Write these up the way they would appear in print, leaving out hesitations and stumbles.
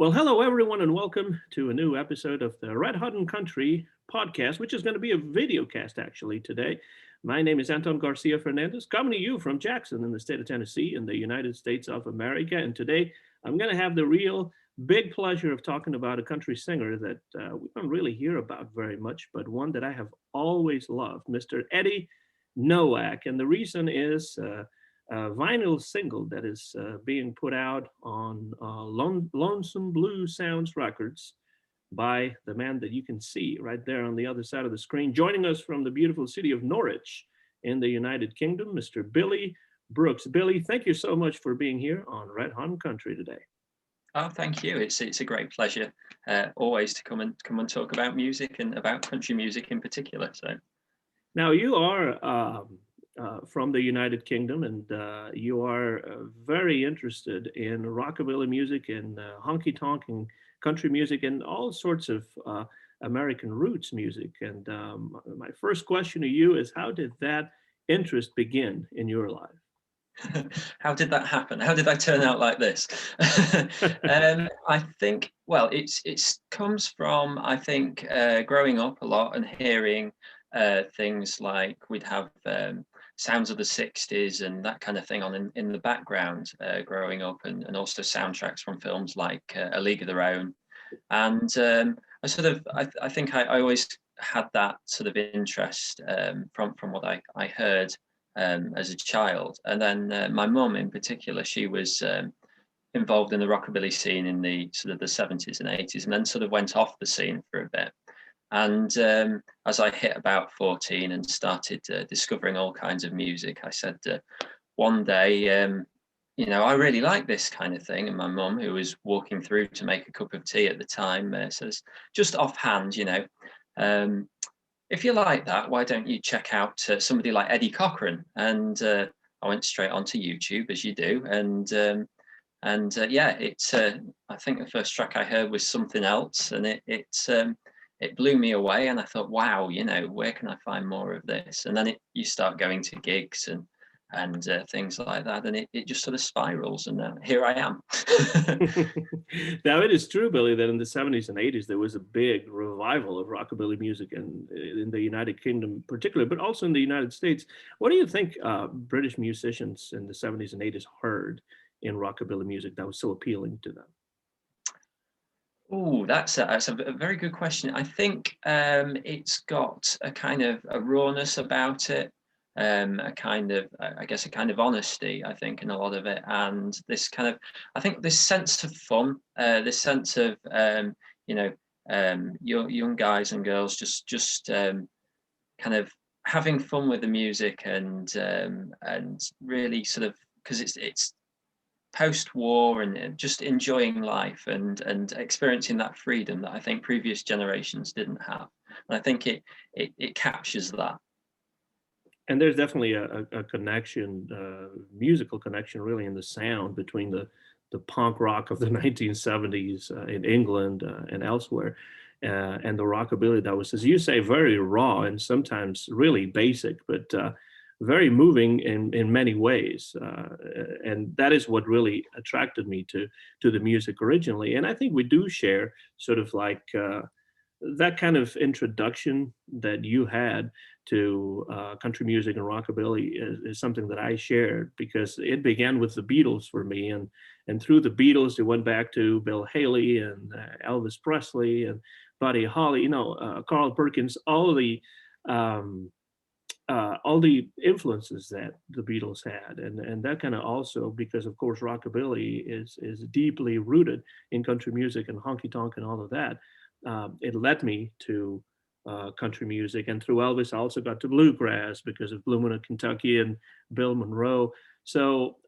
Well, hello, everyone, and welcome to a new episode of the Red Hot and Country podcast, which is going to be a videocast actually today. My name is Anton Garcia Fernandez, coming to you from Jackson in the state of Tennessee in the United States of America. And today I'm going to have the real big pleasure of talking about a country singer that we don't really hear about very much, but one that I have always loved, Mr. Eddie Noack. And the reason is a vinyl single that is being put out on Lonesome Blue Sounds Records by the man that you can see right there on the other side of the screen. Joining us from the beautiful city of Norwich in the United Kingdom, Mr. Billy Brookes. Billy, thank you so much for being here on Red Hot Country today. Oh, thank you. It's a great pleasure always to come and talk about music and about country music in particular. So now you are from the United Kingdom, and you are very interested in rockabilly music and honky tonk and country music and all sorts of American roots music. And my first question to you is, how did that interest begin in your life? How did that happen? How did I turn out like this? I think, well, it comes from, I think, growing up a lot and hearing things like we'd have sounds of the 60s and that kind of thing on in the background growing up, and also soundtracks from films like A League of Their Own. And I think I always had that sort of interest from what I heard as a child. And then my mum in particular, she was involved in the rockabilly scene in the sort of the 70s and 80s, and then sort of went off the scene for a bit. And as I hit about 14 and started discovering all kinds of music, I said one day, I really like this kind of thing. And my mum, who was walking through to make a cup of tea at the time, says, just offhand, if you like that, why don't you check out somebody like Eddie Cochran? And I went straight onto YouTube, as you do, and I think the first track I heard was Something Else, and it blew me away. And I thought, wow, where can I find more of this? And then you start going to gigs and things like that, and it just sort of spirals, and here I am. Now, it is true, Billy, that in the 70s and 80s there was a big revival of rockabilly music in the United Kingdom particularly, but also in the United States. What do you think British musicians in the 70s and 80s heard in rockabilly music that was so appealing to them? Oh, that's a very good question. I think it's got a kind of a rawness about it, a kind of, I guess, a kind of honesty, I think, in a lot of it, and this kind of, I think, this sense of fun, this sense of, young guys and girls just kind of having fun with the music, and really sort of, because it's post-war and just enjoying life and experiencing that freedom that I think previous generations didn't have. And I think it captures that. And there's definitely a connection, musical connection, really, in the sound between the punk rock of the 1970s in England and elsewhere, and the rockabilly that was, as you say, very raw and sometimes really basic, but very moving in many ways. And that is what really attracted me to the music originally. And I think we do share sort of like that kind of introduction that you had to country music and rockabilly is something that I shared, because it began with the Beatles for me. And through the Beatles, it went back to Bill Haley and Elvis Presley and Buddy Holly, Carl Perkins, all the influences that the Beatles had, and that kind of also, because of course rockabilly is deeply rooted in country music and honky tonk and all of that. It led me to country music, and through Elvis I also got to bluegrass because of Blue Moon of Kentucky and Bill Monroe. So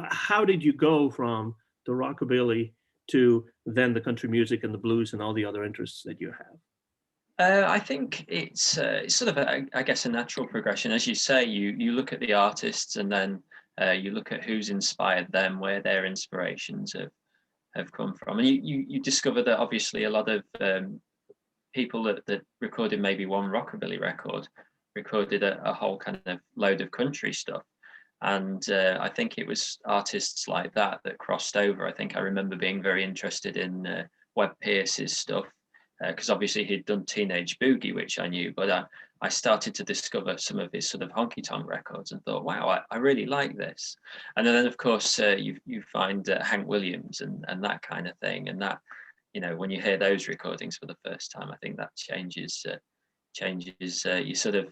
how did you go from the rockabilly to then the country music and the blues and all the other interests that you have? I think it's sort of, I guess, a natural progression. As you say, you look at the artists, and then you look at who's inspired them, where their inspirations have come from, and you discover that obviously a lot of people that recorded maybe one rockabilly record recorded a whole kind of load of country stuff. And I think it was artists like that that crossed over. I think I remember being very interested in Webb Pierce's stuff, because obviously he'd done Teenage Boogie, which I knew, but I started to discover some of his sort of honky tonk records and thought, wow, I really like this. And then of course you find Hank Williams and that kind of thing, and that, you know, when you hear those recordings for the first time, I think that changes your sort of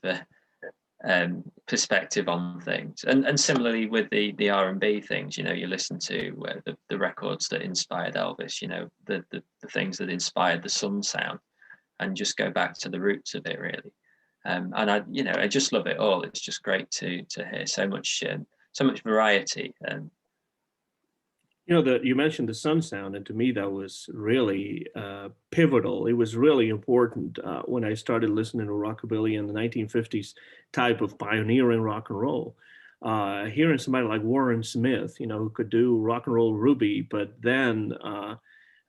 perspective on things. And similarly with the R&B things, you know, you listen to the records that inspired Elvis, you know, the things that inspired the Sun sound, and just go back to the roots of it really. And I just love it all. It's just great to hear so much variety. You know, that you mentioned the Sun sound, and to me that was really pivotal. It was really important when I started listening to rockabilly in the 1950s type of pioneering rock and roll. Hearing somebody like Warren Smith, you know, who could do rock and roll Ruby, but then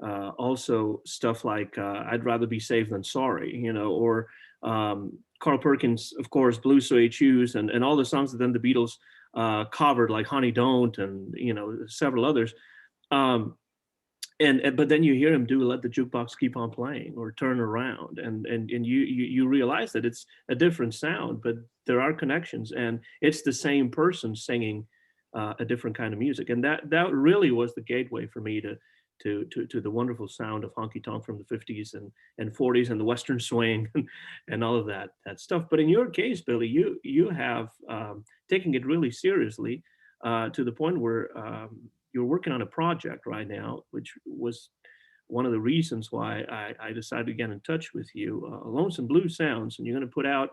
also stuff like I'd Rather Be Safe Than Sorry, you know, or Carl Perkins, of course, Blue Suede Shoes, and all the songs that then the Beatles covered, like Honey Don't, and, you know, several others. Um, and but then you hear him do Let the Jukebox Keep on Playing or Turn Around, and you realize that it's a different sound, but there are connections, and it's the same person singing a different kind of music. And that really was the gateway for me to the wonderful sound of honky tonk from the 50s and 40s and the Western swing and all of that stuff. But in your case, Billy, you have taken it really seriously to the point where you're working on a project right now, which was one of the reasons why I decided to get in touch with you. Lonesome Blue Sounds, and you're going to put out,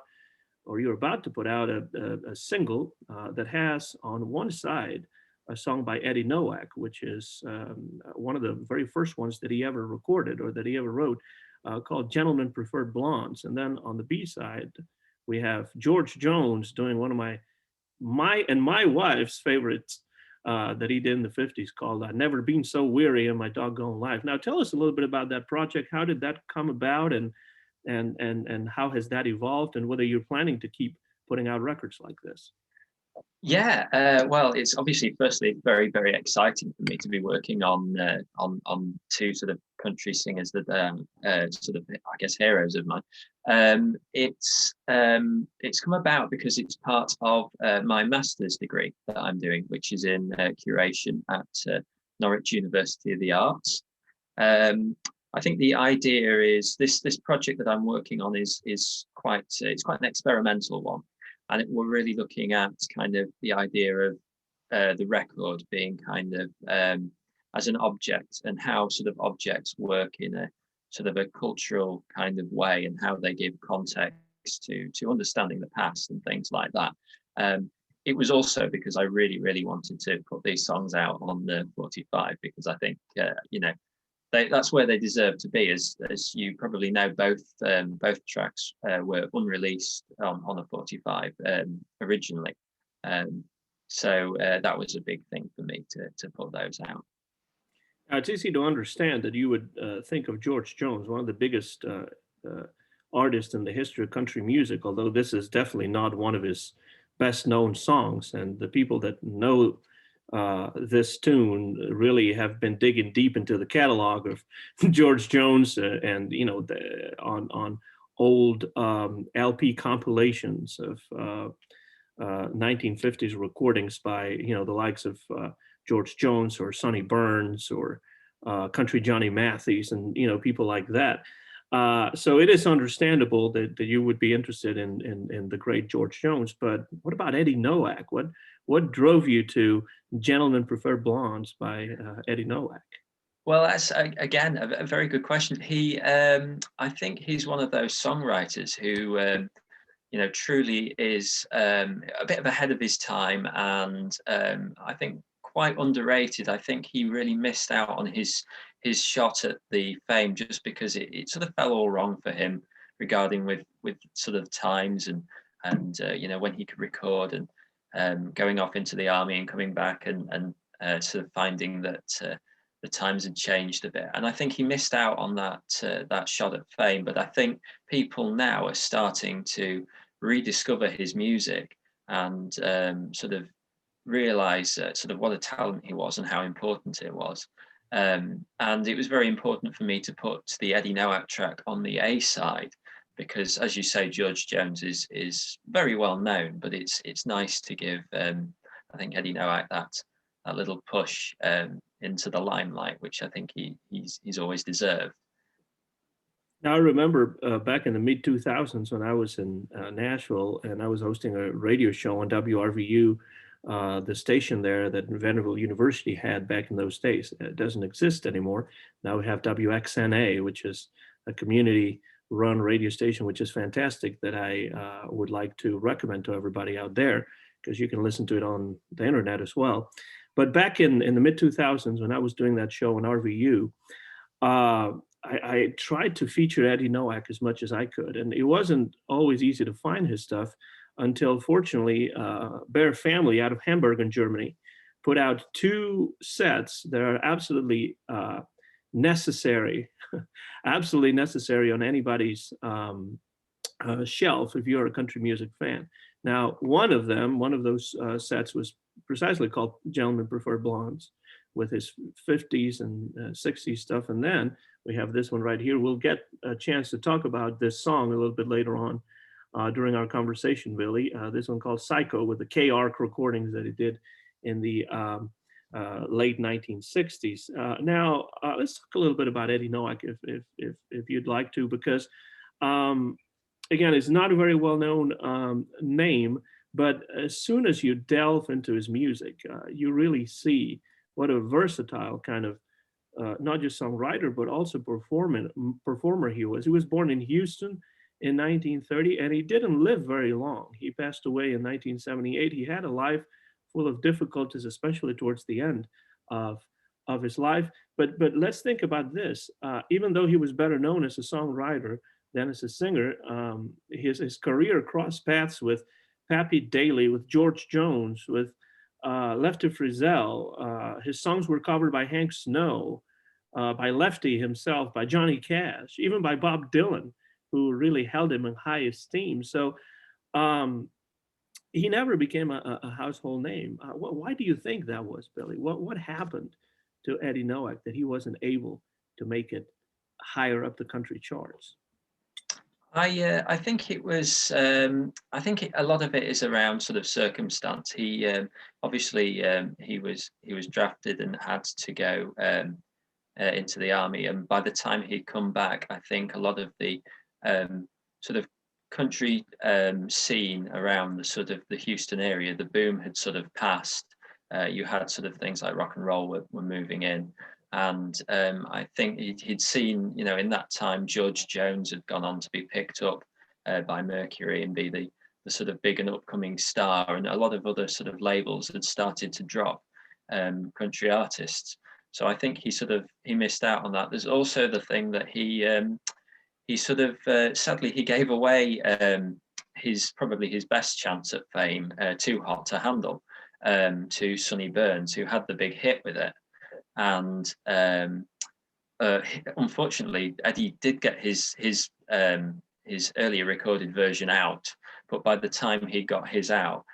or you're about to put out a single that has on one side a song by Eddie Noack, which is one of the very first ones that he ever recorded or that he ever wrote, called Gentlemen Prefer Blondes. And then on the B side, we have George Jones doing one of my wife's favorites that he did in the 50s, called Never Been So Weary in My Doggone Life. Now tell us a little bit about that project. How did that come about, and how has that evolved, and whether you're planning to keep putting out records like this? Yeah, well, it's obviously firstly very, very exciting for me to be working on two sort of country singers that sort of, I guess, heroes of mine. It's come about because it's part of my master's degree that I'm doing, which is in curation at Norwich University of the Arts. I think the idea is this project that I'm working on is quite an experimental one. And we're really looking at kind of the idea of the record being kind of as an object, and how sort of objects work in a sort of a cultural kind of way, and how they give context to understanding the past and things like that. It was also because I really, really wanted to put these songs out on the 45, because I think, that's where they deserve to be. As you probably know, both tracks were unreleased on a 45 originally, so that was a big thing for me to put those out. Now, it's easy to understand that you would think of George Jones, one of the biggest artists in the history of country music, although this is definitely not one of his best known songs. And the people that know this tune really have been digging deep into the catalog of George Jones, and you know, on old LP compilations of 1950s recordings by, you know, the likes of George Jones or Sonny Burns or Country Johnny Matthews, and you know, people like that. So it is understandable that you would be interested in the great George Jones. But what about Eddie Noack? What drove you to Gentlemen Prefer Blondes by Eddie Noack? Well, that's again a very good question. I think he's one of those songwriters who, truly is a bit of ahead of his time, and I think quite underrated. I think he really missed out on his shot at the fame, just because it sort of fell all wrong for him regarding with sort of times and when he could record, and going off into the army and coming back, and sort of finding that the times had changed a bit. And I think he missed out on that shot at fame. But I think people now are starting to rediscover his music, and sort of realize sort of what a talent he was and how important it was. And it was very important for me to put the Eddie Noack track on the A side because, as you say, George Jones is very well known, but it's nice to give I think Eddie Noack that little push into the limelight, which I think he's always deserved. Now, I remember back in the mid 2000s when I was in Nashville and I was hosting a radio show on WRVU, the station there that Vanderbilt University had back in those days. It doesn't exist anymore. Now we have WXNA, which is a community run radio station, which is fantastic, that I would like to recommend to everybody out there because you can listen to it on the internet as well. But back in the mid 2000s, when I was doing that show on RVU, uh, I tried to feature Eddie Noack as much as I could, and it wasn't always easy to find his stuff until, fortunately, Bear Family out of Hamburg in Germany put out two sets that are absolutely necessary, absolutely necessary on anybody's shelf if you're a country music fan. Now, one of those sets was precisely called Gentlemen Prefer Blondes with his 50s and 60s stuff. And then we have this one right here. We'll get a chance to talk about this song a little bit later on during our conversation, Billy. This one called Psycho with the K-Arc recordings that he did in the late 1960s. Now, let's talk a little bit about Eddie Noack if you'd like to, because again, it's not a very well-known name, but as soon as you delve into his music, you really see what a versatile kind of not just songwriter, but also performer he was. He was born in Houston in 1930, and he didn't live very long. He passed away in 1978. He had a life full of difficulties, especially towards the end of his life. But let's think about this. Even though he was better known as a songwriter than as a singer, his career crossed paths with Pappy Daly, with George Jones, with Lefty Frizzell. His songs were covered by Hank Snow, by Lefty himself, by Johnny Cash, even by Bob Dylan, who really held him in high esteem. So he never became a household name. Why do you think that was, Billy? What happened to Eddie Noack that he wasn't able to make it higher up the country charts? I think it was. A lot of it is around sort of circumstance. He obviously he was drafted and had to go into the army, and by the time he'd come back, I think a lot of the sort of country scene around the sort of the Houston area, the boom had sort of passed. You had sort of things like rock and roll were moving in. And I think he'd seen, you know, in that time, George Jones had gone on to be picked up by Mercury and be the sort of big and upcoming star. And a lot of other sort of labels had started to drop country artists. So I think he missed out on that. There's also the thing that he sort of, sadly, he gave away probably his best chance at fame, Too Hot to Handle, to Sonny Burns, who had the big hit with it. And unfortunately, Eddie did get his earlier recorded version out, but by the time he got his out,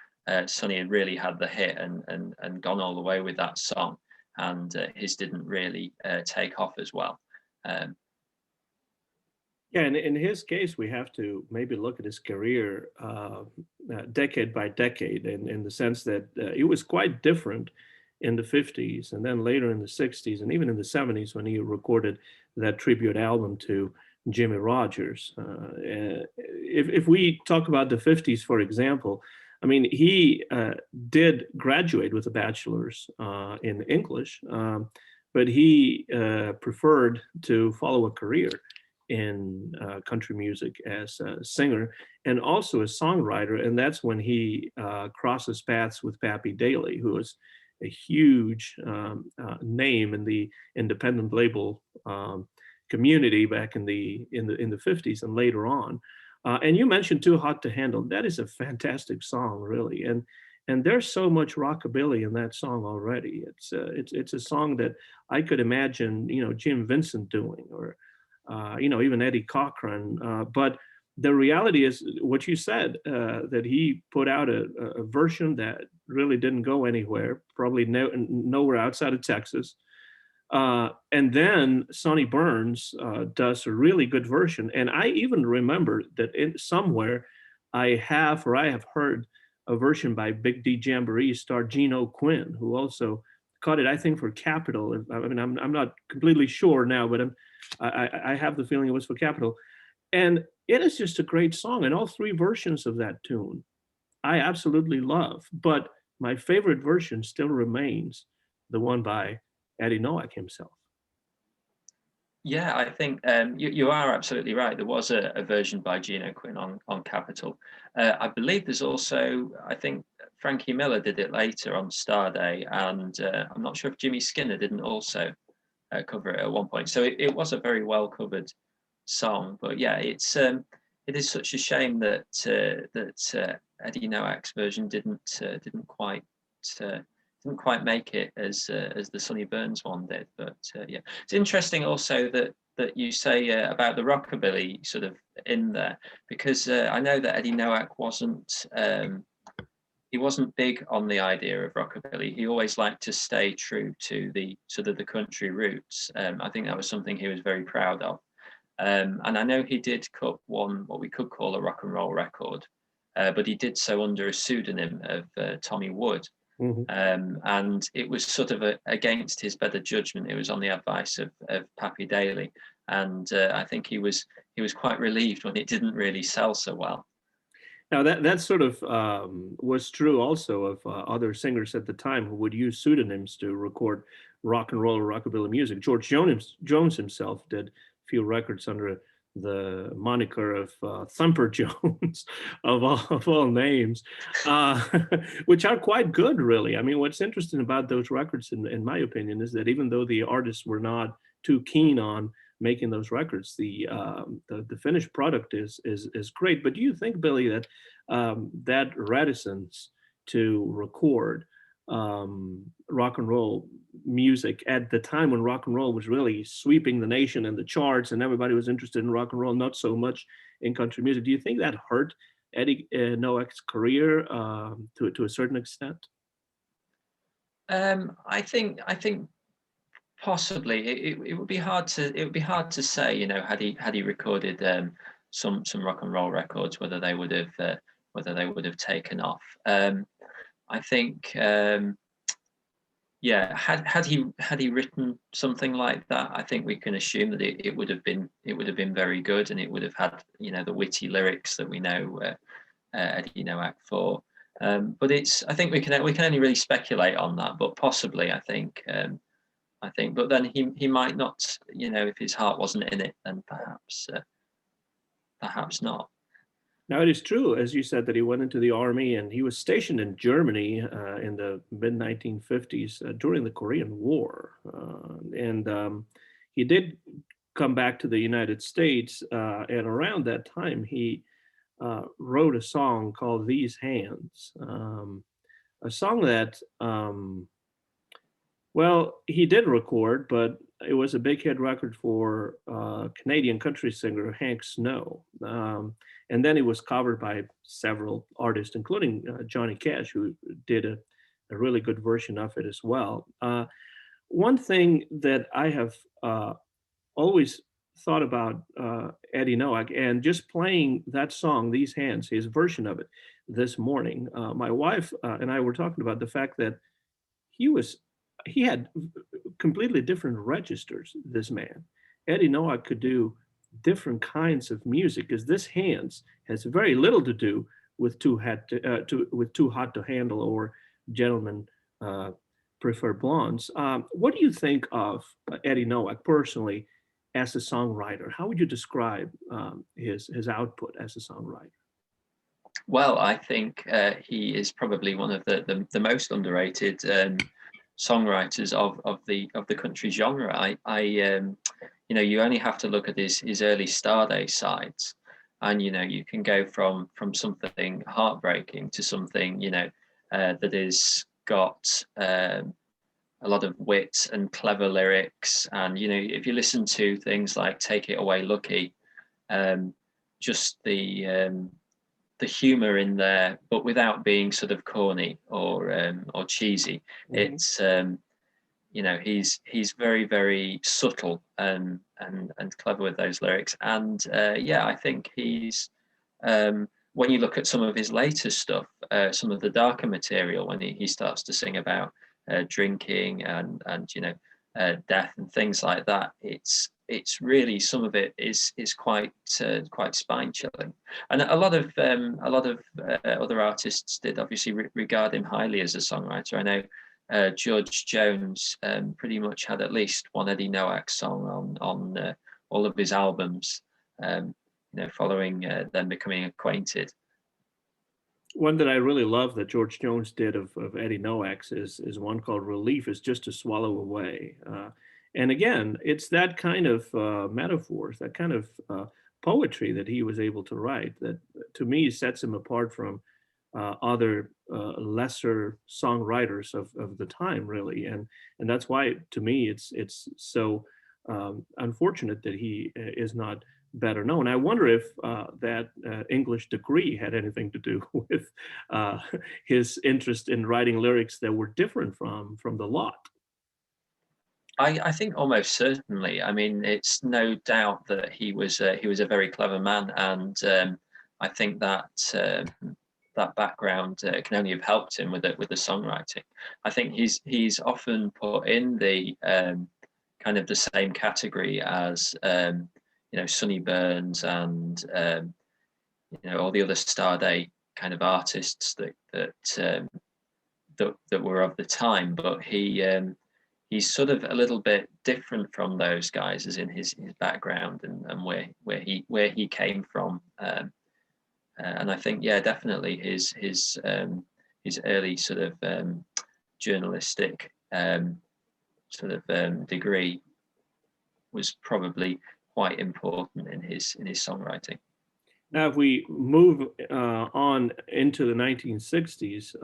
Sonny had really had the hit and gone all the way with that song, and his didn't really take off as well. Yeah, and in his case, we have to maybe look at his career decade by decade, in the sense that it was quite different in the 50s and then later in the 60s and even in the 70s when he recorded that tribute album to Jimmy Rogers. If we talk about the 50s, for example, I mean, he did graduate with a bachelor's in English, but he preferred to follow a career in country music as a singer and also a songwriter. And that's when he crosses paths with Pappy Daly, who was a huge name in the independent label community back in the 50s and later on. And you mentioned Too Hot to Handle. That is a fantastic song, really. And there's so much rockabilly in that song already. It's a song that I could imagine, you know, Jim Vincent doing, or you know, even Eddie Cochran. But the reality is what you said, that he put out a version that really didn't go anywhere, probably nowhere outside of Texas. And then Sonny Burns does a really good version. And I even remember that somewhere I have heard a version by Big D Jamboree star Gene Quinn, who also caught it, I think, for Capitol. I mean, I'm not completely sure now, but I have the feeling it was for Capitol. And it is just a great song. And all three versions of that tune I absolutely love. But my favorite version still remains the one by Eddie Noack himself. Yeah, I think you are absolutely right. There was a version by Gino Quinn on Capitol. I believe there's also, I think Frankie Miller did it later on Starday, and I'm not sure if Jimmy Skinner didn't also cover it at one point. So it was a very well covered song. But yeah, it is such a shame that Eddie Noack's version didn't quite make it as the Sonny Burns one did. But yeah, it's interesting also that you say about the rockabilly sort of in there, because I know that Eddie Noack wasn't he wasn't big on the idea of rockabilly. He always liked to stay true to the sort of the country roots. I think that was something he was very proud of. And I know he did cut one, what we could call a rock and roll record, but he did so under a pseudonym of Tommy Wood. Mm-hmm. And it was sort of against his better judgment. It was on the advice of Pappy Daly, and I think he was quite relieved when it didn't really sell so well. Now that sort of was true also of other singers at the time who would use pseudonyms to record rock and roll or rockabilly music. George Jones himself did a few records under the moniker of Thumper Jones of all names, which are quite good, really. I mean, what's interesting about those records, in my opinion, is that even though the artists were not too keen on making those records, the finished product is great. But do you think, Billy, that that reticence to record rock and roll music at the time when rock and roll was really sweeping the nation and the charts and everybody was interested in rock and roll, not so much in country music, do you think that hurt Eddie Noack's career to a certain extent? I think possibly it would be hard to say, you know, had he recorded some rock and roll records, whether they would have taken off. I think yeah, had he written something like that, I think we can assume that it would have been very good, and it would have had, you know, the witty lyrics that we know Eddie Noack for. But I think we can only really speculate on that, but possibly I think, but then he might not, you know, if his heart wasn't in it, then perhaps not. Now, it is true, as you said, that he went into the army and he was stationed in Germany in the mid 1950s during the Korean War. And he did come back to the United States. And around that time, he wrote a song called These Hands, a song that, well, he did record, but it was a big hit record for Canadian country singer Hank Snow. And then it was covered by several artists, including Johnny Cash, who did a really good version of it as well. One thing that I have always thought about Eddie Noack, and just playing that song, These Hands, his version of it this morning, my wife and I were talking about the fact that he had completely different registers, this man. Eddie Noack could do different kinds of music, because this Hands has very little to do with Too Hot to Handle or Gentlemen Prefer Blondes. What do you think of Eddie Noack personally as a songwriter? How would you describe his output as a songwriter? Well, I think he is probably one of the most underrated songwriters of the country genre. You know, you only have to look at his early Starday sides, and you know, you can go from something heartbreaking to something, you know, that is got a lot of wit and clever lyrics. And you know, if you listen to things like Take It Away Lucky, just the humor in there, but without being sort of corny or cheesy. Mm-hmm. It's you know, he's very, very subtle and clever with those lyrics. And yeah, I think he's when you look at some of his later stuff, some of the darker material, when he starts to sing about drinking and you know, death and things like that, it's really, some of it is quite quite spine chilling. And a lot of other artists did obviously regard him highly as a songwriter. I know George Jones pretty much had at least one Eddie Noack song on all of his albums. You know, following them becoming acquainted. One that I really love that George Jones did of Eddie Noack's is one called "Relief is Just to Swallow Away," and again, it's that kind of metaphors, that kind of poetry that he was able to write that to me sets him apart from other lesser songwriters of the time, really, and that's why to me it's so unfortunate that he is not better known. I wonder if that English degree had anything to do with uh, his interest in writing lyrics that were different from the lot. I think almost certainly. I mean, it's no doubt that he was a very clever man, and I think that that background can only have helped him with the songwriting. I think he's often put in the kind of the same category as you know, Sonny Burns and you know, all the other Starday kind of artists that were of the time. But he's sort of a little bit different from those guys, as in his background and where he came from. And I think, yeah, definitely his early sort of journalistic sort of degree was probably quite important in his songwriting. Now, if we move on into the 1960s,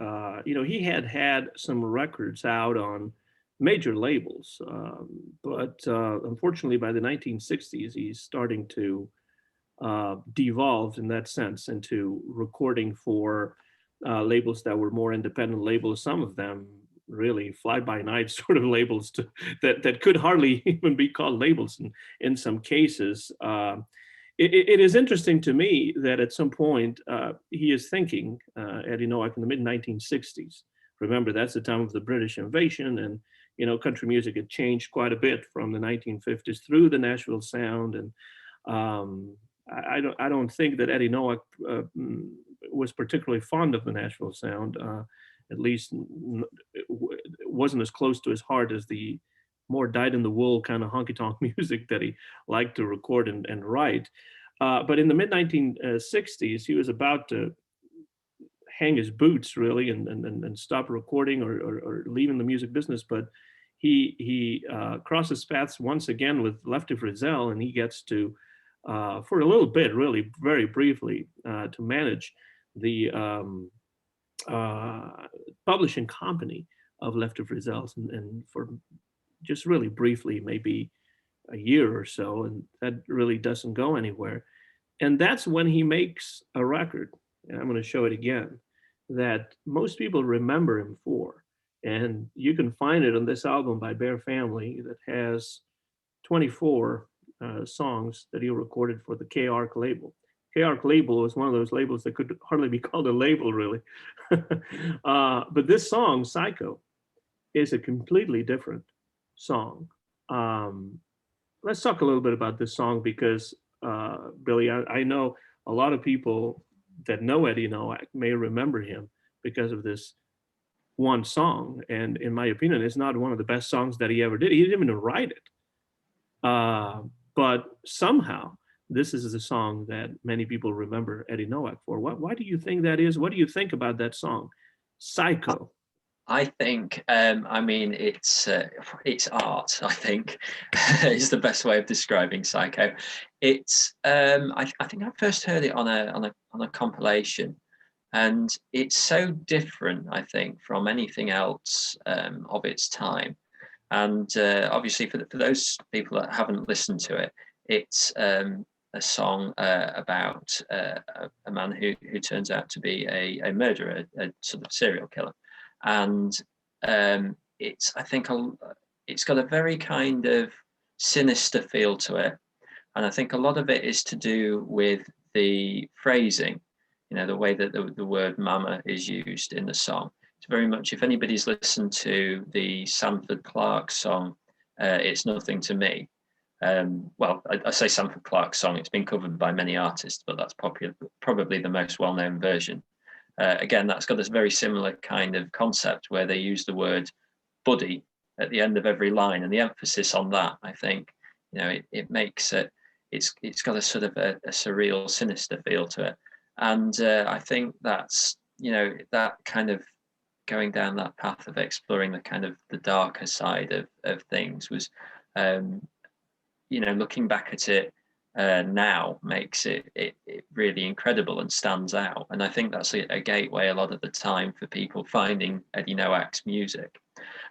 you know, he had some records out on major labels, but unfortunately, by the 1960s, he's starting to devolve in that sense into recording for labels that were more independent labels. Some of them really fly by night sort of labels that could hardly even be called labels in some cases. It is interesting to me that at some point he is thinking, Eddie Noack, in the mid 1960s. Remember, that's the time of the British invasion, and you know, country music had changed quite a bit from the 1950s through the Nashville Sound, and I don't think that Eddie Noack was particularly fond of the Nashville Sound. At least it wasn't as close to his heart as the more dyed-in-the-wool kind of honky-tonk music that he liked to record and write. But in the mid-1960s, he was about to hang his boots, really, and stop recording or leaving the music business. But he crosses paths once again with Lefty Frizzell, and he gets to, for a little bit, really, very briefly, to manage the publishing company of Lefty Frizzell's, and for just really briefly, maybe a year or so, and that really doesn't go anywhere. And that's when he makes a record, and I'm going to show it again, that most people remember him for. And you can find it on this album by Bear Family that has 24 songs that he recorded for the K-Arc label. K-Arc label was one of those labels that could hardly be called a label, really. But this song, Psycho, is a completely different song. Let's talk a little bit about this song because, Billy, I know a lot of people that know Eddie Noack may remember him because of this one song. And in my opinion, it's not one of the best songs that he ever did. He didn't even write it. But somehow, this is the song that many people remember Eddie Noack for. Why do you think that is? What do you think about that song, Psycho? I think, I mean, it's art. I think is the best way of describing Psycho. It's, I think I first heard it on a compilation, and it's so different, I think, from anything else of its time. And obviously, for those people that haven't listened to it, it's a song about a man who turns out to be a murderer, a sort of serial killer, and it's I think it's got a very kind of sinister feel to it, and I think a lot of it is to do with the phrasing, you know, the way that the word "mama" is used in the song. It's very much, if anybody's listened to the Sanford Clarke song, "It's Nothing to Me." Well, I say Sanford Clarke's song. It's been covered by many artists, but that's probably the most well-known version. Again, that's got this very similar kind of concept where they use the word "buddy" at the end of every line, and the emphasis on that, I think, you know, it makes it. It's got a sort of a surreal, sinister feel to it, and I think that's, you know, that kind of going down that path of exploring the kind of the darker side of things was, you know, looking back at it now makes it really incredible and stands out. And I think that's a gateway a lot of the time for people finding Eddie Noack's music.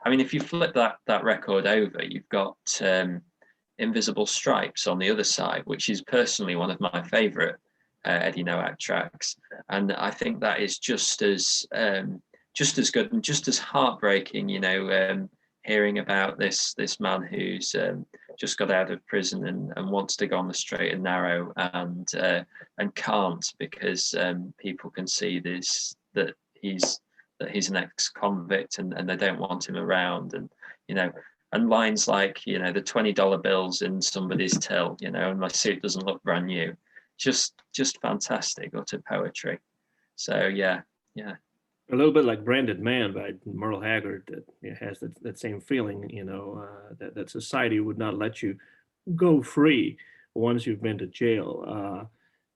I mean, if you flip that record over, you've got Invisible Stripes on the other side, which is personally one of my favorite Eddie Noack tracks. And I think that is just as good and just as heartbreaking, you know, hearing about this man who's just got out of prison and wants to go on the straight and narrow and can't because people can see this that he's an ex-convict and they don't want him around, and you know, and lines like, you know, the $20 bills in somebody's till, you know, and my suit doesn't look brand new, just fantastic, utter poetry. So yeah. A little bit like Branded Man by Merle Haggard, that has that same feeling, you know, that society would not let you go free once you've been to jail.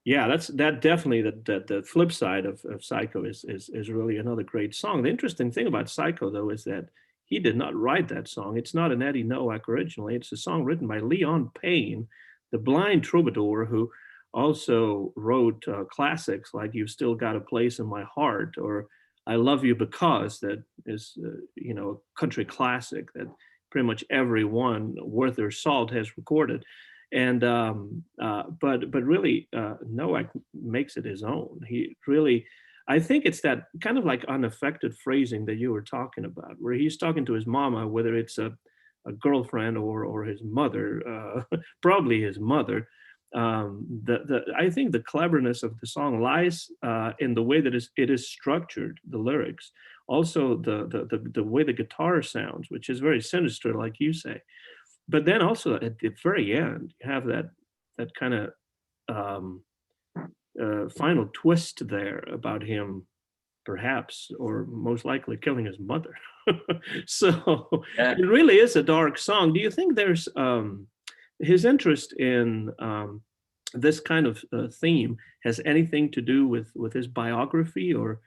Yeah, that definitely that the flip side of Psycho is really another great song. The interesting thing about Psycho, though, is that he did not write that song. It's not an Eddie Noack originally. It's a song written by Leon Payne, the blind troubadour who also wrote classics like "You've Still Got a Place in My Heart" or "I Love You Because," that is, you know, a country classic that pretty much everyone worth their salt has recorded. And but really, Noack makes it his own. He really, I think it's that kind of like unaffected phrasing that you were talking about, where he's talking to his mama, whether it's a girlfriend or his mother, probably his mother. I think the cleverness of the song lies in the way that it is structured, the lyrics, also the way the guitar sounds, which is very sinister, like you say. But then also at the very end, you have that kind of um, final twist there about him perhaps or most likely killing his mother. So Yeah. it really is a dark song. Do you think there's his interest in this kind of theme has anything to do with his biography, or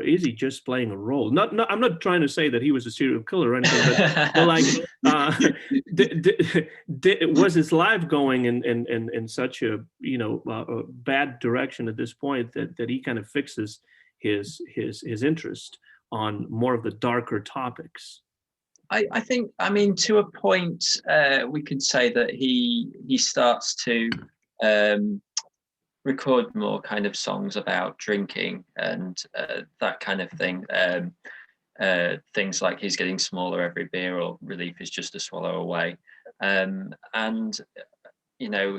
is he just playing a role? Not, I'm not trying to say that he was a serial killer or anything, but like, was his life going in such a, you know, a bad direction at this point that he kind of fixes his interest on more of the darker topics? I think, I mean, to a point, we could say that he starts to record more kind of songs about drinking and that kind of thing. Things like "He's Getting Smaller Every Beer" or "Relief Is Just a Swallow Away." And you know,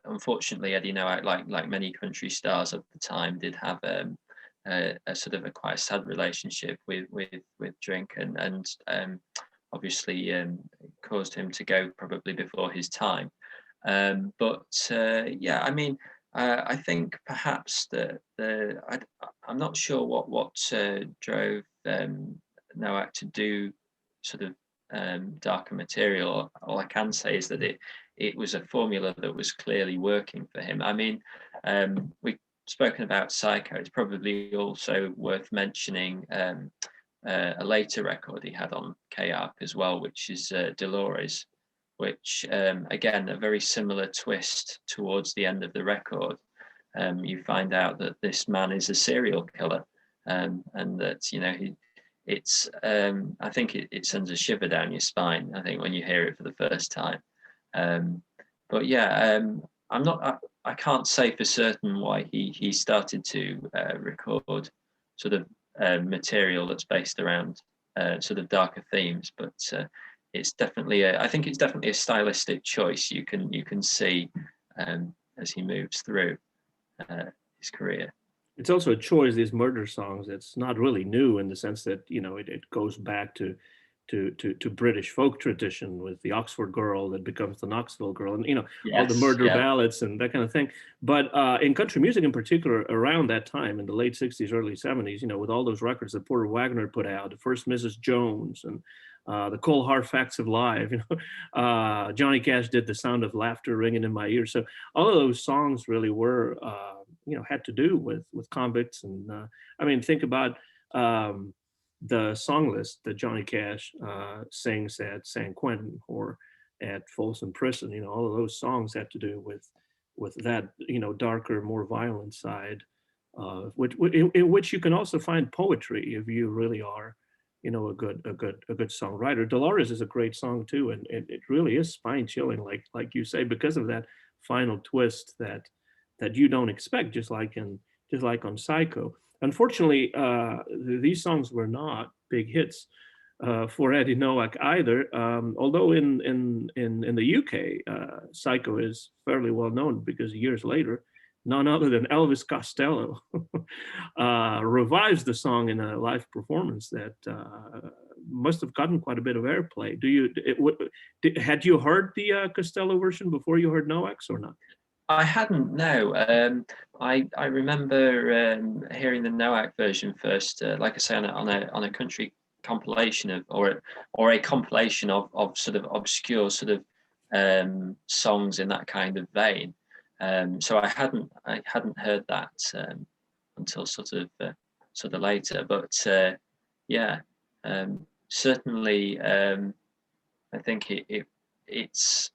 unfortunately, Eddie Noack, like many country stars of the time, did have a sort of a quite sad relationship with drink, and obviously caused him to go probably before his time. But yeah, I mean, I think perhaps I'm not sure what drove Noack to do sort of darker material. All I can say is that it was a formula that was clearly working for him. I mean, we've spoken about Psycho. It's probably also worth mentioning a later record he had on KARP as well, which is Dolores, which again, a very similar twist towards the end of the record. You find out that this man is a serial killer, and that, you know, it's I think it sends a shiver down your spine, I think, when you hear it for the first time. But yeah, I'm not. I can't say for certain why he started to record sort of material that's based around sort of darker themes, but it's definitely. I think it's definitely a stylistic choice. You can see as he moves through his career. It's also a choice. These murder songs. It's not really new in the sense that it goes back to British folk tradition with the Oxford girl that becomes the Knoxville girl, and all the Yes. murder Yeah. ballads and that kind of thing. But in country music in particular, around that time in the late '60s, early '70s, with all those records that Porter Wagner put out, the first Mrs. Jones and the Cold Hard Facts of Life, Johnny Cash did The Sound of Laughter Ringing in My Ears. So all of those songs really were, had to do with convicts. And I mean, think about the song list that Johnny Cash sings at San Quentin or at Folsom Prison. All of those songs have to do with that, darker, more violent side, in which you can also find poetry if you really are, a good songwriter. Dolores is a great song too, and it really is spine chilling, like you say, because of that final twist that you don't expect, just like on Psycho. Unfortunately, these songs were not big hits for Eddie Noack either. Although in the UK, Psycho is fairly well known because years later, none other than Elvis Costello revives the song in a live performance that must have gotten quite a bit of airplay. Had you heard the Costello version before you heard Noack's or not? I hadn't. No. I remember hearing the Noack version first, like I say, on a country compilation or a compilation of sort of obscure sort of songs in that kind of vein. So I hadn't heard that until sort of later. But yeah, certainly I think it's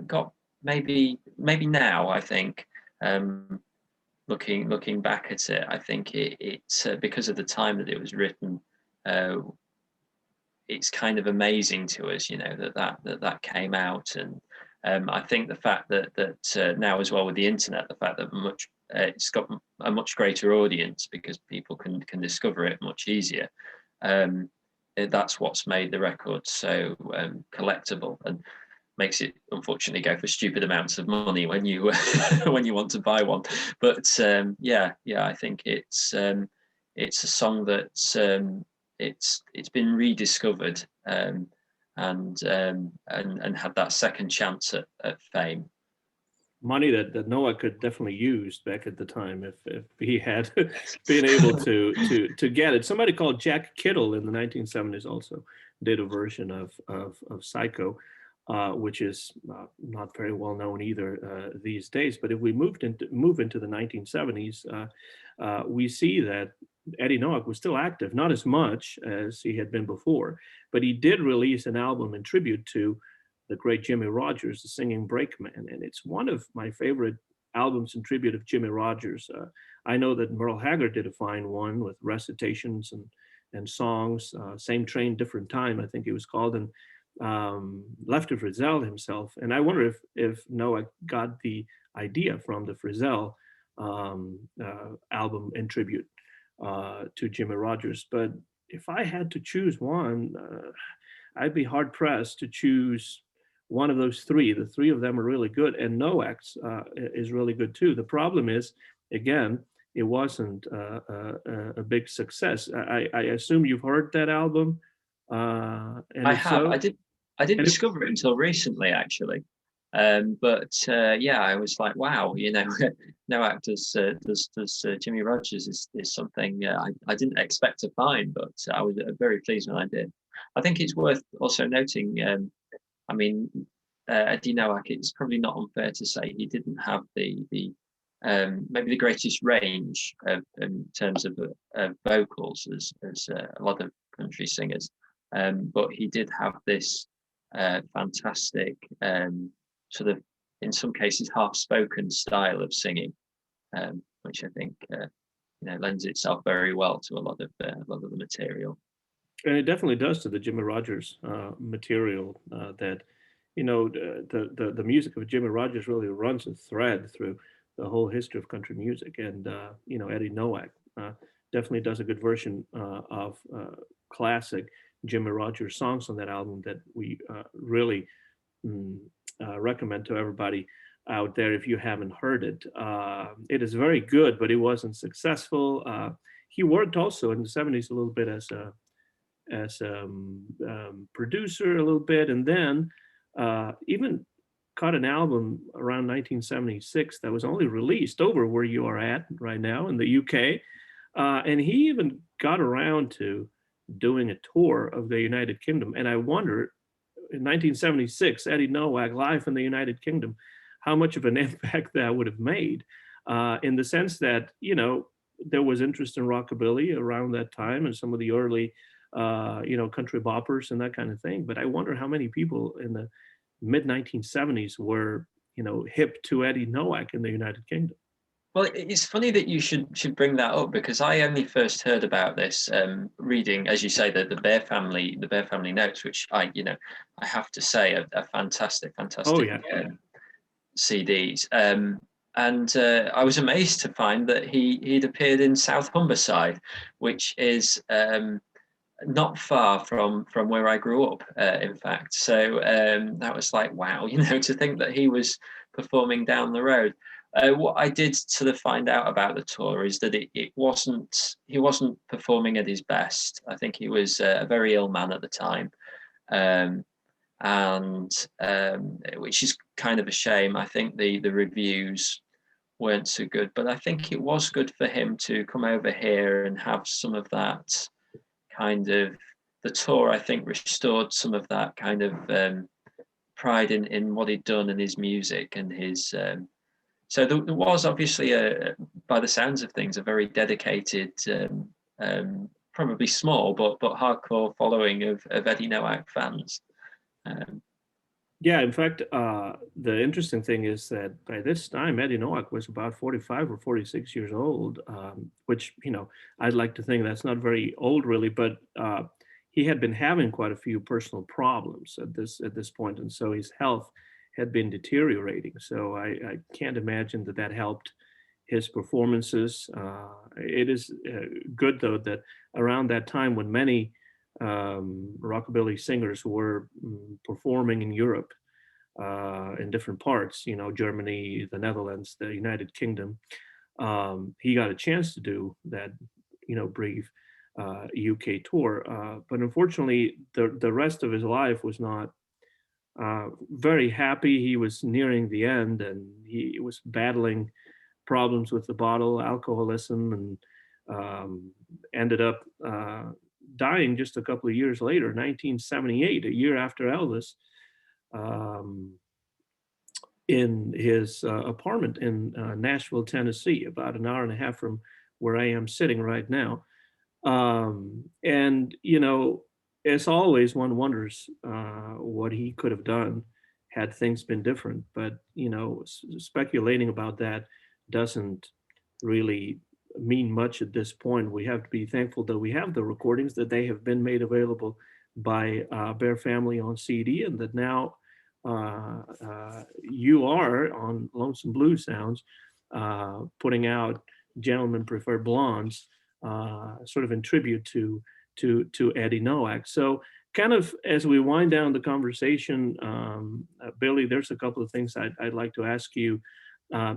got maybe now. I think looking back at it, I think it's because of the time that it was written. Uh, it's kind of amazing to us, that came out, and I think the fact that now as well with the internet, the fact that it's got a much greater audience because people can discover it much easier. That's what's made the record so collectible and makes it unfortunately go for stupid amounts of money when you when you want to buy one. But yeah, I think it's a song that's it's been rediscovered and had that second chance at fame. Money that Noah could definitely use back at the time if he had been able to get it. Somebody called Jack Kittle in the 1970s also did a version of Psycho, which is not very well known either these days. But if we move into the 1970s, we see that Eddie Noack was still active, not as much as he had been before, but he did release an album in tribute to the great Jimmy Rogers, the singing brakeman. And it's one of my favorite albums in tribute of Jimmy Rogers. I know that Merle Haggard did a fine one with recitations and songs, Same Train, Different Time, I think it was called, and Lefty Frizzell himself. And I wonder if Noah got the idea from the Frizzell album in tribute to Jimmy Rogers. But if I had to choose one, I'd be hard pressed to choose one of those three. The three of them are really good, and Noack's is really good too. The problem is, again, it wasn't a big success. I assume you've heard that album. And I if have. so, I didn't and if, discover it until recently, actually. But yeah, I was like, wow, Noack does Jimmy Rogers is something I didn't expect to find, but I was very pleased when I did. I think it's worth also noting. I mean, Eddie Noack, it's probably not unfair to say he didn't have the maybe the greatest range in terms of vocals as a lot of country singers, but he did have this fantastic sort of, in some cases, half-spoken style of singing, which I think lends itself very well to a lot of the material. and it definitely does to the Jimmy Rogers material that the music of Jimmy Rogers really runs a thread through the whole history of country music. And Eddie Noack definitely does a good version of classic Jimmy Rogers songs on that album that we really mm, recommend to everybody out there if you haven't heard it. It is very good, but it wasn't successful. He worked also in the '70s a little bit as a producer a little bit, and then even caught an album around 1976 that was only released over where you are at right now in the UK, and he even got around to doing a tour of the United Kingdom. And I wonder, in 1976, Eddie Noack live in the United Kingdom, how much of an impact that would have made, in the sense that there was interest in rockabilly around that time and some of the early country boppers and that kind of thing. But I wonder how many people in the mid 1970s were, hip to Eddie Noack in the United Kingdom. Well, it's funny that you should bring that up, because I only first heard about this reading, as you say, the Bear Family notes, which I have to say are fantastic, Oh fantastic yeah. CDs. And I was amazed to find that he'd appeared in South Humberside, which is not far from where I grew up, in fact. So that was like, wow, to think that he was performing down the road. What I did sort of find out about the tour is that he wasn't performing at his best. I think he was a very ill man at the time, and which is kind of a shame. I think the reviews weren't so good, but I think it was good for him to come over here and have some of that kind of, the tour, I think, restored some of that kind of pride in what he'd done and his music and his. So there was obviously by the sounds of things, a very dedicated, probably small but hardcore following of Eddie Noack fans. Yeah, in fact, the interesting thing is that by this time, Eddie Noack was about 45 or 46 years old, which, I'd like to think that's not very old, really, but he had been having quite a few personal problems at this point, and so his health had been deteriorating. So I can't imagine that helped his performances. It is good, though, that around that time when many rockabilly singers were performing in Europe, in different parts, Germany, the Netherlands, the United Kingdom. He got a chance to do that, brief UK tour. But unfortunately, the rest of his life was not very happy. He was nearing the end, and he was battling problems with the bottle, alcoholism, and ended up dying just a couple of years later, 1978, a year after Elvis, in his apartment in Nashville, Tennessee, about an hour and a half from where I am sitting right now. And, as always, one wonders what he could have done had things been different. But, speculating about that doesn't really mean much at this point. We have to be thankful that we have the recordings, that they have been made available by Bear Family on CD, and that now you are on Lonesome Blue Sounds putting out Gentlemen Prefer Blondes, sort of in tribute to Eddie Noack. So kind of as we wind down the conversation, Billy, there's a couple of things I'd like to ask you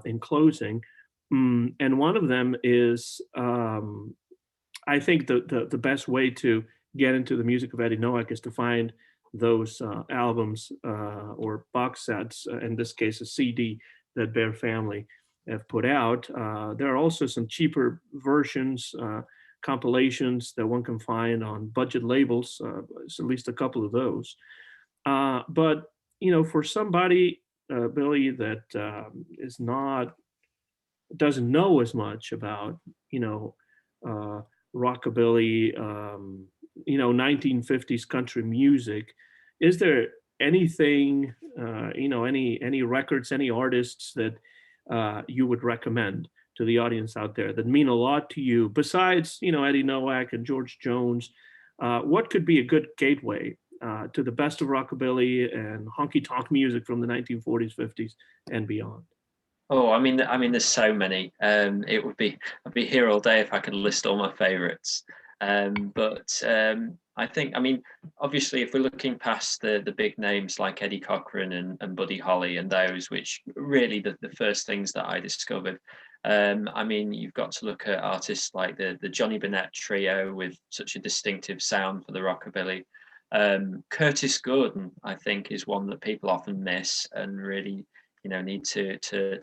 in closing. And one of them is, I think the best way to get into the music of Eddie Noack is to find those albums or box sets, in this case, a CD that Bear Family have put out. There are also some cheaper versions, compilations that one can find on budget labels, at least a couple of those. But, for somebody, Billy, that is not, doesn't know as much about, rockabilly, 1950s country music, is there anything, any records, any artists that you would recommend to the audience out there that mean a lot to you besides, Eddie Noack and George Jones? What could be a good gateway to the best of rockabilly and honky tonk music from the 1940s, 50s, and beyond? Oh, there's so many. I'd be here all day if I could list all my favourites. But I think, obviously, if we're looking past the big names like Eddie Cochran and Buddy Holly and those, which really the first things that I discovered. You've got to look at artists like the Johnny Burnett trio with such a distinctive sound for the rockabilly. Curtis Gordon, I think, is one that people often miss and really need to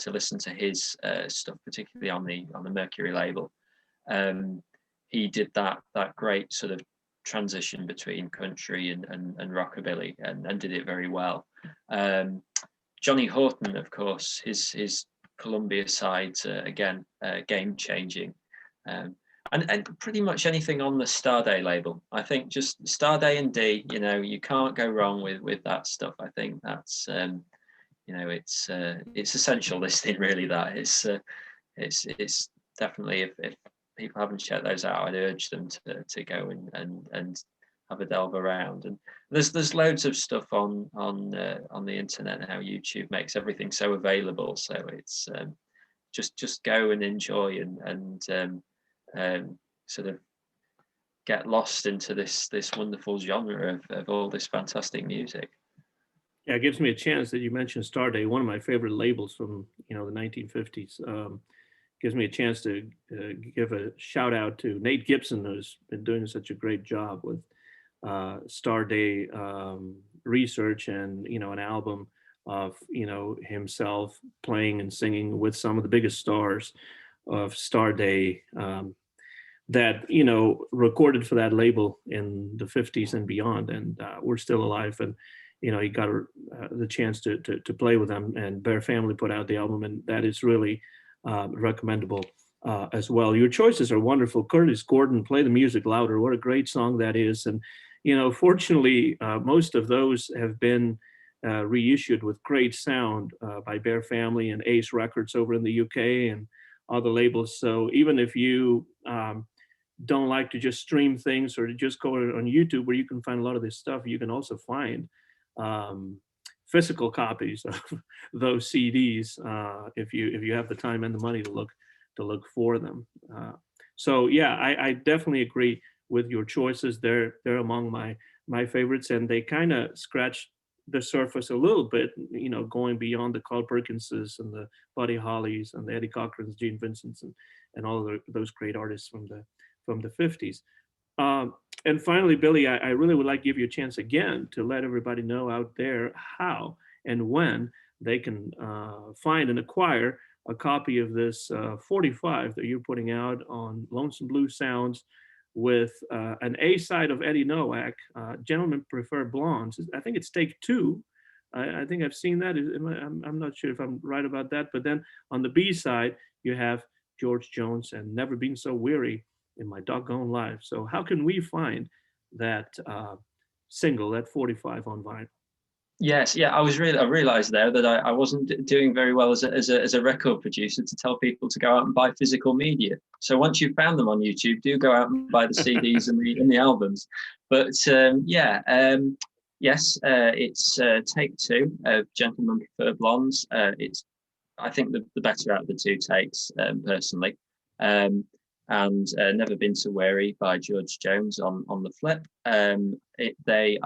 listen to his stuff, particularly on the Mercury label. He did that great sort of transition between country and rockabilly and did it very well. Johnny Horton, of course, his Columbia side, again, game changing. And pretty much anything on the Starday label. I think just Starday and D, you can't go wrong with that stuff. I think that's it's essential listening, really. That it's definitely, if people haven't checked those out, I'd urge them to go and have a delve around. And there's loads of stuff on the internet now. YouTube makes everything so available, so it's just go and enjoy and sort of get lost into this wonderful genre of all this fantastic music. Yeah, it gives me a chance that you mentioned Starday, one of my favorite labels from the 1950s. Gives me a chance to give a shout out to Nate Gibson, who's been doing such a great job with Starday research and an album of himself playing and singing with some of the biggest stars of Starday that recorded for that label in the 50s and beyond, and we're still alive. And he got the chance to play with them, and Bear Family put out the album, and that is really recommendable as well. Your choices are wonderful. Curtis Gordon, Play the Music Louder. What a great song that is. And, fortunately, most of those have been reissued with great sound by Bear Family and Ace Records over in the UK and other labels. So even if you don't like to just stream things or to just go on YouTube where you can find a lot of this stuff, you can also find physical copies of those CDs if you have the time and the money to look for them. So yeah, I definitely agree with your choices. They're among my favorites, and they kind of scratch the surface a little bit, going beyond the Carl Perkinses and the Buddy Hollys and the Eddie Cochrans, Gene Vincents, and all of those great artists from the 50s. And finally, Billy, I really would like to give you a chance again to let everybody know out there how and when they can find and acquire a copy of this 45 that you're putting out on Lonesome Blue Sounds with an A side of Eddie Noack, Gentlemen Prefer Blondes. I think it's take two. I think I've seen that. I'm not sure if I'm right about that. But then on the B side, you have George Jones and Never Been So Weary in My Doggone Life. So how can we find that single, that 45 on vinyl? Yes, yeah, I realised there that I wasn't doing very well as a record producer to tell people to go out and buy physical media. So once you've found them on YouTube, do go out and buy the CDs and the albums. But yes, it's take two of Gentlemen Prefer Blondes. It's, I think, the better out of the two takes, personally. And Never Been So Weary by George Jones on the flip. They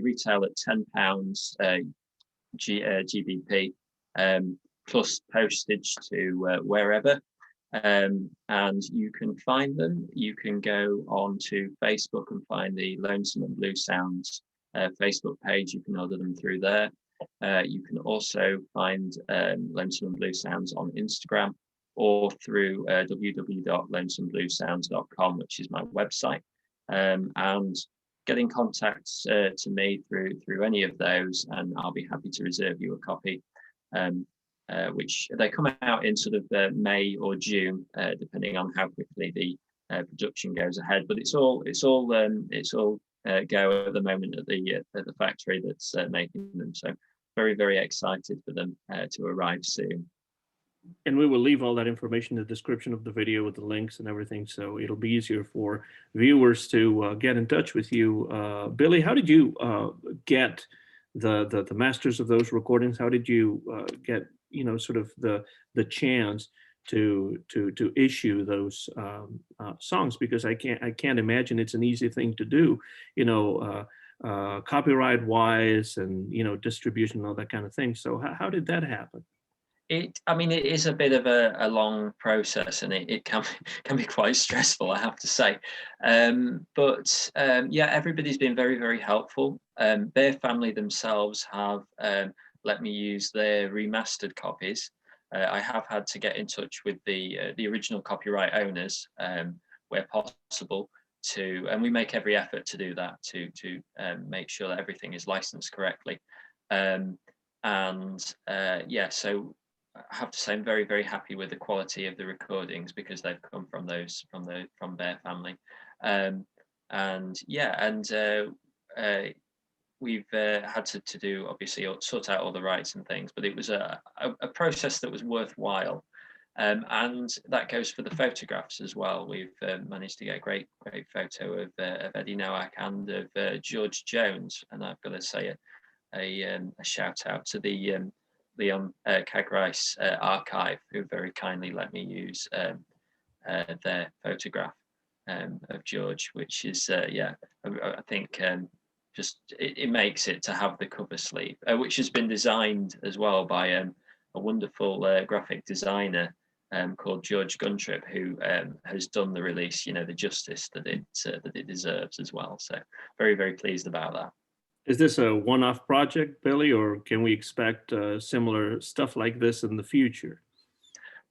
retail at £10 GBP plus postage to wherever, and you can find them. You can go on to Facebook and find the Lonesome and Blue Sounds Facebook page. You can order them through there. You can also find Lonesome and Blue Sounds on Instagram or through www.lonesomebluesounds.com, which is my website, and get in contact to me through any of those, and I'll be happy to reserve you a copy. Which they come out in sort of May or June, depending on how quickly the production goes ahead. But it's all go at the moment at the factory that's making them. So very, very excited for them to arrive soon. And we will leave all that information in the description of the video with the links and everything, so it'll be easier for viewers to get in touch with you. Billy, how did you get the masters of those recordings? How did you get, sort of the chance to issue those songs? Because I can't imagine it's an easy thing to do, copyright wise, and distribution and all that kind of thing. So how did that happen? I mean, it is a bit of a long process, and it can can be quite stressful, I have to say. But yeah, everybody's been very, very helpful. Their family themselves have let me use their remastered copies. I have had to get in touch with the original copyright owners where possible and we make every effort to do that to make sure that everything is licensed correctly. And yeah, so I have to say I'm very, very happy with the quality of the recordings because they've come from their family. And yeah, and we've had to do, obviously, sort out all the rights and things, but it was a process that was worthwhile. And that goes for the photographs as well. We've managed to get a great photo of Eddie Noack and of George Jones, and I've got to say a shout out to the Leon Cagrice archive, who very kindly let me use their photograph of George, which is yeah, I think just it makes it to have the cover sleeve, which has been designed as well by a wonderful graphic designer called George Guntrip, who has done the release, the justice that it deserves as well. So very, very pleased about that. Is this a one-off project, Billy, or can we expect similar stuff like this in the future?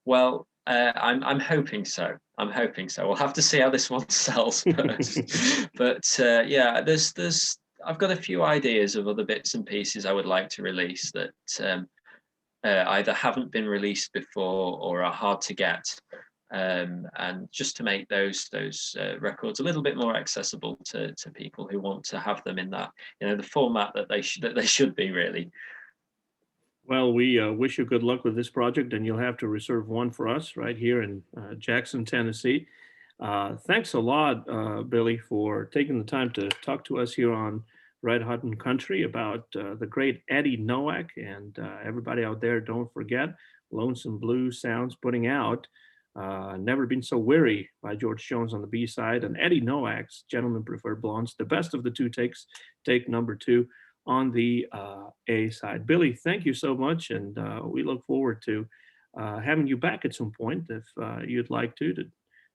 Well, I'm hoping so. I'm hoping so. We'll have to see how this one sells first. But yeah, I've got a few ideas of other bits and pieces I would like to release that either haven't been released before or are hard to get. And just to make those records a little bit more accessible to people who want to have them in that, the format that they should be, really. Well, we wish you good luck with this project, and you'll have to reserve one for us right here in Jackson, Tennessee. Thanks a lot, Billy, for taking the time to talk to us here on Red Hot and Country about the great Eddie Noack. And everybody out there, don't forget, Lonesome Blue Sounds putting out Never Been So Weary by George Jones on the B side, and Eddie Noack's Gentlemen Prefer Blondes, the best of the two takes, take number 2 on the A side. Billy, thank you so much, and we look forward to having you back at some point if you'd like to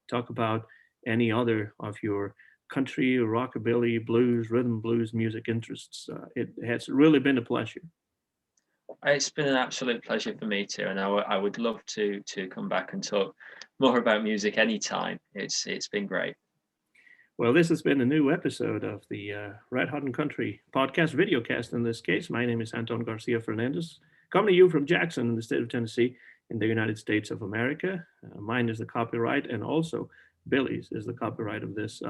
talk about any other of your country, rockabilly, blues, rhythm blues music interests. It has really been a pleasure. It's been an absolute pleasure for me too, and I would love to come back and talk more about music anytime. It's been great. Well, this has been a new episode of the Red Hot and Country podcast, videocast in this case. My name is Anton Garcia Fernandez, coming to you from Jackson in the state of Tennessee in the United States of America. Mine is the copyright, and also Billy's is the copyright of this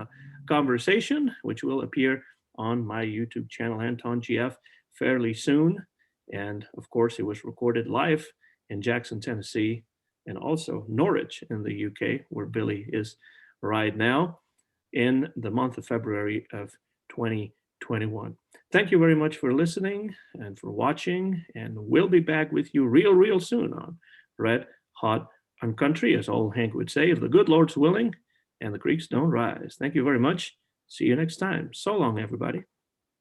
conversation, which will appear on my YouTube channel, Anton GF, fairly soon. And of course, it was recorded live in Jackson, Tennessee, and also Norwich in the UK, where Billy is right now, in the month of February of 2021. Thank you very much for listening and for watching, and we'll be back with you real soon on Red Hot and Country, as old Hank would say, if the good Lord's willing and the creeks don't rise. Thank you very much. See you next time. So long, everybody.